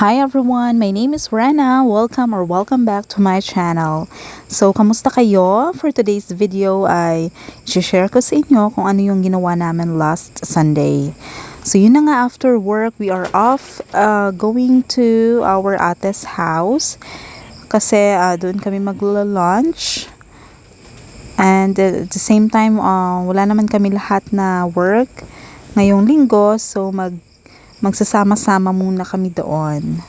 Hi everyone, my name is Rena. Welcome back to my channel. So, kamusta kayo? For today's video ay share ko sa inyo kung ano yung ginawa namin last Sunday. So, yun na nga, after work, we are off going to our ate's house kasi doon kami magla-lunch. And at the same time, wala naman kami lahat na work ngayong linggo, so magsasama-sama muna kami doon.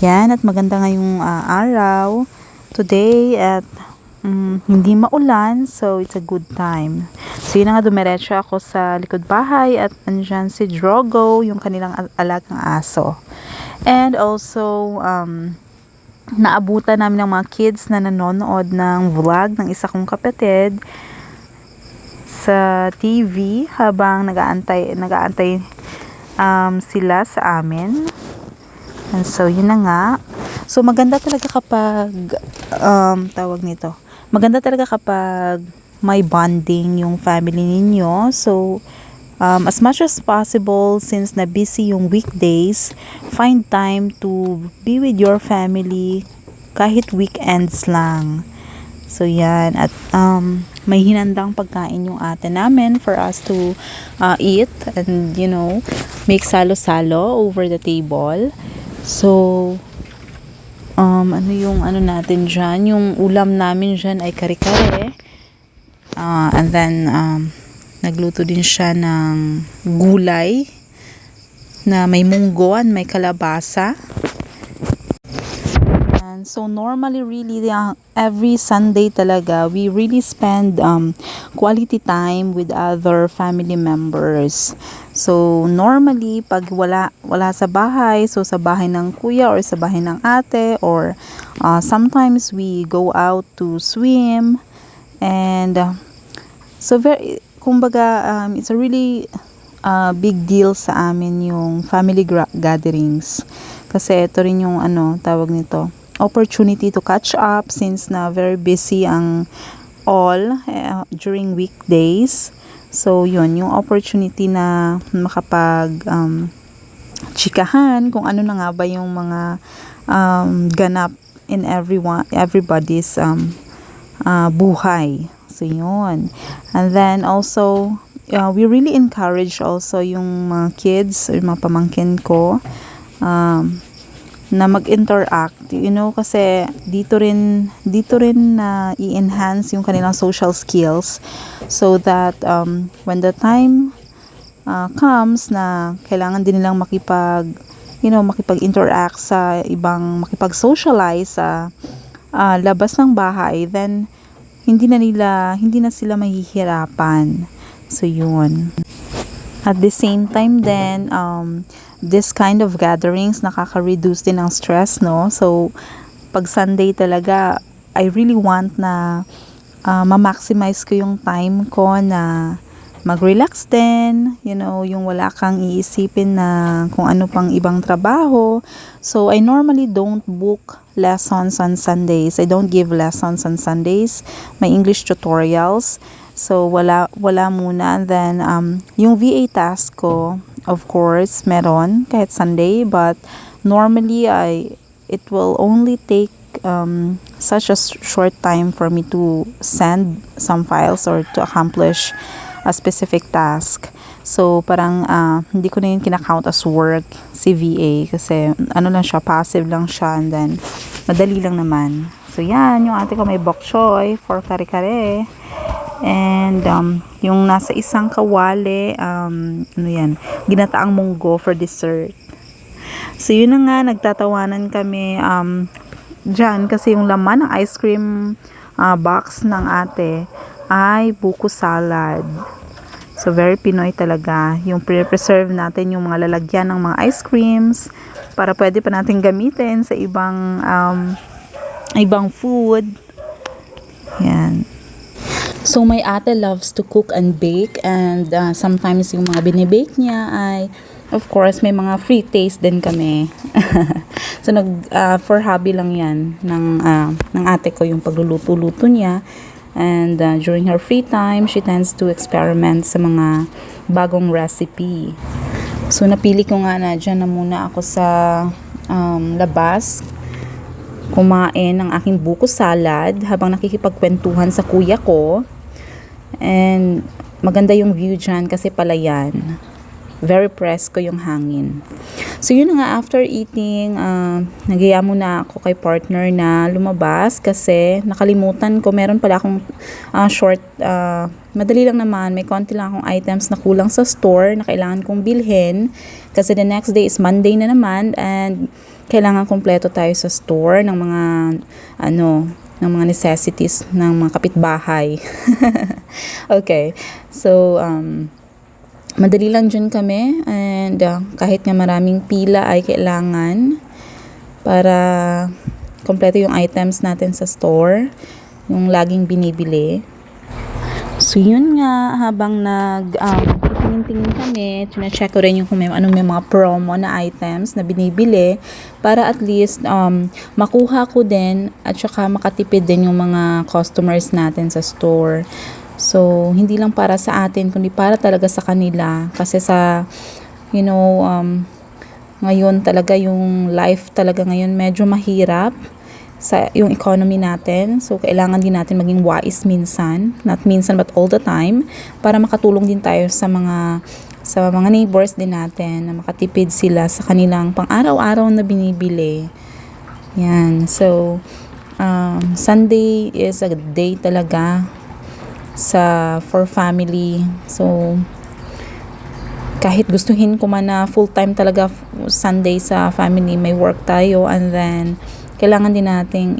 Yan, at maganda ngayong araw today at hindi maulan, so it's a good time. So yun na nga, dumiretso ako sa likod bahay at andyan si Drogo, yung kanilang alagang aso. And also, naabutan namin ng mga kids na nanonood ng vlog ng isa kong kapatid sa TV habang nag-aantay sila sa amin. And so, yun na nga. So, maganda talaga kapag, maganda talaga kapag may bonding yung family ninyo. So, as much as possible, since na busy yung weekdays, find time to be with your family kahit weekends lang. So, yan. At, may hinandang pagkain yung ate namin for us to eat and, make salo-salo over the table. So, ano yung natin dyan? Yung ulam namin dyan ay kare-kare. And then, nagluto din siya ng gulay na may munggoan, may kalabasa. So normally really every Sunday talaga we really spend quality time with other family members. So normally pag wala sa bahay, so sa bahay ng kuya or sa bahay ng ate, or sometimes we go out to swim, and so kumbaga it's a really big deal sa amin yung family gatherings, kasi ito rin yung tawag nito, opportunity to catch up since na very busy ang all during weekdays. So yun, yung opportunity na makapag chikahan kung ano na nga ba yung mga ganap in everybody's buhay. So yun. And then also we really encourage also yung mga kids or mga pamangkin ko na mag-interact, kasi dito rin na i-enhance yung kanilang social skills, so that when the time comes na kailangan din nilang makipag-interact sa ibang, makipag-socialize sa labas ng bahay, then hindi na sila mahihirapan. So yun. At the same time then, this kind of gatherings nakaka-reduce din ng stress, no? So, pag Sunday talaga, I really want na ma-maximize ko yung time ko na mag-relax din, yung wala kang iisipin na kung ano pang ibang trabaho. So, I normally don't book lessons on Sundays. I don't give lessons on Sundays. My English tutorials. So, wala muna. And then, yung VA task ko, of course, meron kahit Sunday, but normally it will only take such a short time for me to send some files or to accomplish a specific task. So, parang hindi ko na yun kinakount as work si VA, kasi lang siya, passive lang siya, and then madali lang naman. So, yan, yung ate ko may bok choy for kare-kare. And yung nasa isang kawali, ginataang munggo for dessert. So yun na nga, nagtatawanan kami dyan, kasi yung laman ng ice cream box ng ate ay buko salad. So very Pinoy talaga. Yung pre-preserve natin yung mga lalagyan ng mga ice creams para pwede pa natin gamitin sa ibang food. Yan. So, my ate loves to cook and bake, and sometimes yung mga binibake niya ay, of course, may mga free taste din kami. So, for hobby lang yan ng ate ko, yung pagluluto-luto niya. And during her free time, she tends to experiment sa mga bagong recipe. So, napili ko nga na dyan na muna ako sa labas, kumain ng aking buko salad habang nakikipagkwentuhan sa kuya ko. And maganda yung view dyan kasi palayan. Very presko yung hangin. So yun nga, after eating, nagyaya muna ako kay partner na lumabas kasi nakalimutan ko, meron pala akong short, madali lang naman, may konti lang akong items na kulang sa store na kailangan kong bilhin kasi the next day is Monday na naman and kailangan kompleto tayo sa store ng mga ng mga necessities ng mga kapitbahay. Okay. So madali lang dyan kami and kahit nga maraming pila ay kailangan para kompleto yung items natin sa store, yung laging binibili. So yun nga, habang tingin-tingin kami, check ko rin yung kung may mga promo na items na binibili para at least makuha ko din at saka makatipid din yung mga customers natin sa store. So, hindi lang para sa atin, kundi para talaga sa kanila. Kasi ngayon talaga yung life talaga ngayon medyo mahirap sa yung economy natin. So, kailangan din natin maging wise minsan. Not minsan, but all the time. Para makatulong din tayo sa mga neighbors din natin na makatipid sila sa kanilang pang-araw-araw na binibili. Yan. So, Sunday is a day talaga for family. So kahit gustuhin ko man na full-time talaga Sunday sa family, may work tayo and then kailangan din nating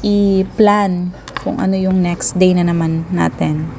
i-plan kung ano yung next day na naman natin.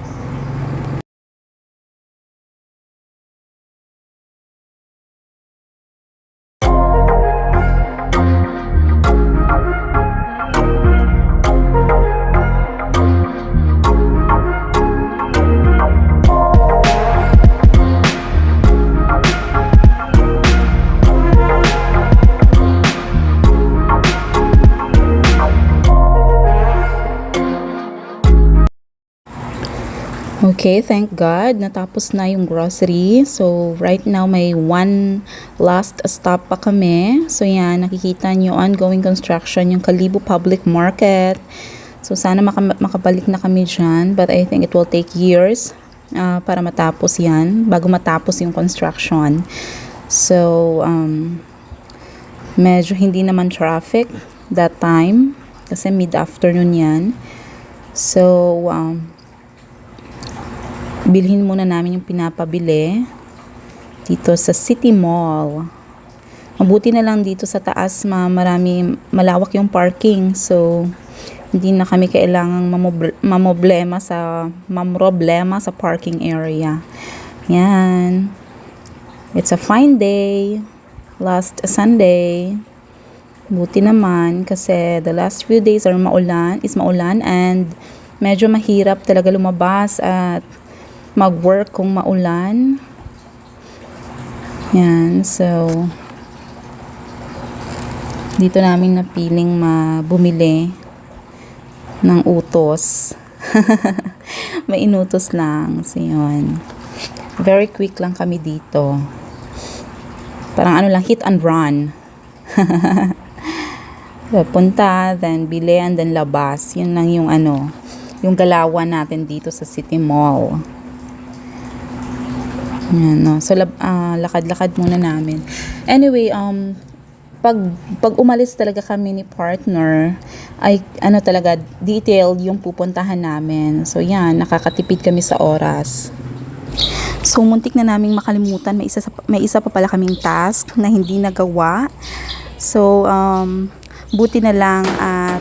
Okay, thank God, natapos na yung grocery. So, right now, may one last stop pa kami. So, yan, nakikita nyo, ongoing construction, yung Kalibo Public Market. So, sana makabalik na kami dyan. But I think it will take years para matapos yan, bago matapos yung construction. So, medyo hindi naman traffic that time, kasi mid-afternoon yan. So, bilhin muna namin yung pinapabili dito sa City Mall. Mabuti na lang dito sa taas, malawak yung parking. So, hindi na kami kailangang mamroblema sa parking area. Yan. It's a fine day. Last Sunday. Buti naman kasi the last few days maulan and medyo mahirap talaga lumabas at mag-work kung maulan. Yan, so dito namin napiling bumili ng utos. May inutos lang. So yun. Very quick lang kami dito. Parang hit and run. So, punta, then bili, and then labas. Yun lang yung yung galawan natin dito sa City Mall. Yan, no? So, lakad-lakad muna namin. Anyway, pag umalis talaga kami ni partner, ay talaga, detailed yung pupuntahan namin. So, yan, nakakatipid kami sa oras. So, muntik na naming makalimutan. May isa pa pala kaming task na hindi nagawa. So, buti na lang at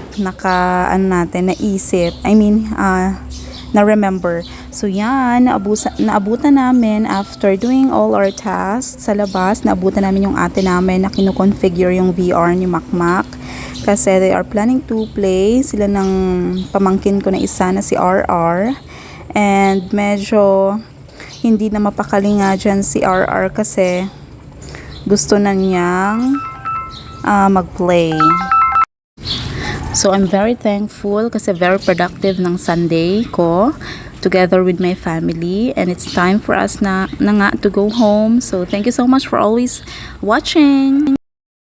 naisip. Na-remember. So, yan, naabutan namin after doing all our tasks sa labas. Naabutan namin yung ate namin na kino-configure yung VR ni Makmak. Kasi they are planning to play. Sila ng pamangkin ko na isa na si RR. And medyo hindi na mapakali nga dyan si RR kasi gusto na niyang mag-play. So, I'm very thankful kasi very productive ng Sunday ko together with my family. And it's time for us na nga to go home. So, thank you so much for always watching.